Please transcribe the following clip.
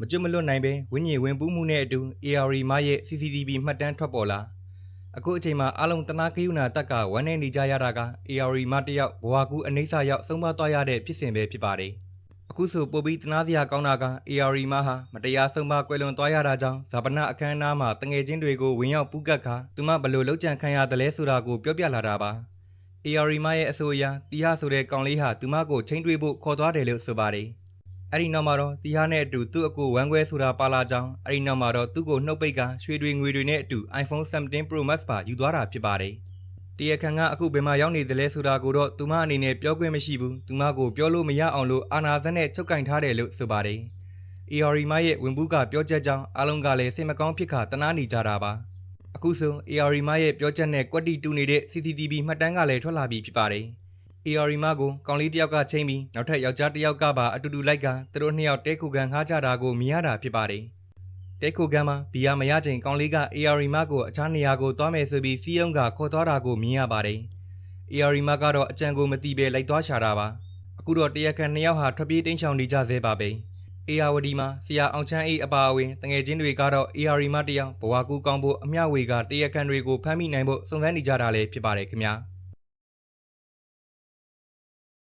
မကျွတ်မလွတ်နိုင်ပဲဝင်းကြီးဝင်ပူးမှုနဲ့အတူ AR မရဲ့ CCTV မှတ်တမ်းထွက်ပေါ်လာအခုအချိန်မှာအလုံးတနာကယူနာတက်ကဝမ်းနေနေကြရတာက AR မတယောက်ဘဝကူအနှိမ့်စာရောက်ဆုံးမသွားရတဲ့ဖြစ်စဉ်ပဲဖြစ်ပါတယ်အခုဆိုပိုပြီးတနာစရာကောင်းတာက AR မဟာမတရားဆုံးမကွယ်လွန်သွားရတာကြောင့်ဇာပနာအခမ်းအနားမှာတငယ်ချင်းတွေကိုဝင်ရောက်ပူးကတ်ခါသူမဘလို့လောက်ကြံခံရတယ်လဲဆိုတာကိုပြောပြလာတာပါ AR မရဲ့အဆိုအရတီဟာဆိုတဲ့ကောင်လေးဟာသူမကိုချိန်တွေးဖို့ခေါ်သွားတယ်လို့ဆိုပါတယ်အဲ့ဒီနောက်မှာတော့တီဟာနဲ့အတူသူ့အကိုဝမ်းခွဲဆိုတာပါလာကြောင်းအဲ့ဒီနောက်မှာတော့သူ့ကိုနှုတ်ပိတ်ကရွှေတွေငွေတွေနဲ့အတူ iPhone 17 Pro Max ပါယူသွားတာဖြစ်ပါတယ်တရားခံကအခုဘယ်မှာရောက်နေသလဲဆိုတာကိုတော့သူမအနေနဲ့ပြောခွင့်မရှိဘူးသူမကိုပြောလို့မရအောင်လို့အာနာဇက်နဲ့ချုပ်ကင်ထားတယ်လို့ဆိုပါတယ် AR မရဲ့ဝင်ပူးကပြောချက်ကြောင့်အားလုံးကလည်းစိတ်မကောင်းဖြစ်ခါတနာနေကြတာပါအခုဆို AR မရဲ့ပြောချက်နဲ့ကွက်တီတူနေတဲ့ CCTV မှတ်တမ်းကလည်းထွက်လာပြီးဖြစ်ပါတယ် AR မကိုကောင်လေးတယောက်ကချိန်ပြီးနောက်ထပ်ယောက်ျားတစ်ယောက်ကပါအတူတူလိုက်ကသူတို့နှစ်ယောက်တဲခုကန်ခါကြတာကိုမြင်ရတာဖြစ်ပါတယ်တဲခုကန်မှာဘီယာမရချိန်ကောင်လေးက AR မကိုအခြားနေရာကိုသွားမယ်ဆိုပြီးစီးရုံးကခေါ်သွားတာကိုမြင်ရပါတယ် AR မကတော့အကြံကိုမတီးပဲလိုက်သွားရှာတာပါအခုတော့တရားခံနှစ်ယောက်ဟာထွက်ပြေးတိမ်းရှောင်နေကြသေးပါပဲAR ဝတီမှာဆရာအောင်ချမ်းအေးအပါအဝင်တငယ်ချင်းတွေကတော့ AR မတယောက်ဘဝကူကောင်းဖို့အမျှဝေကတရားခံတွေကိုဖမ်းမိနိုင်ဖို့စုံစမ်းနေကြတာလည်းဖြစ်ပါတယ်ခင်ဗျာ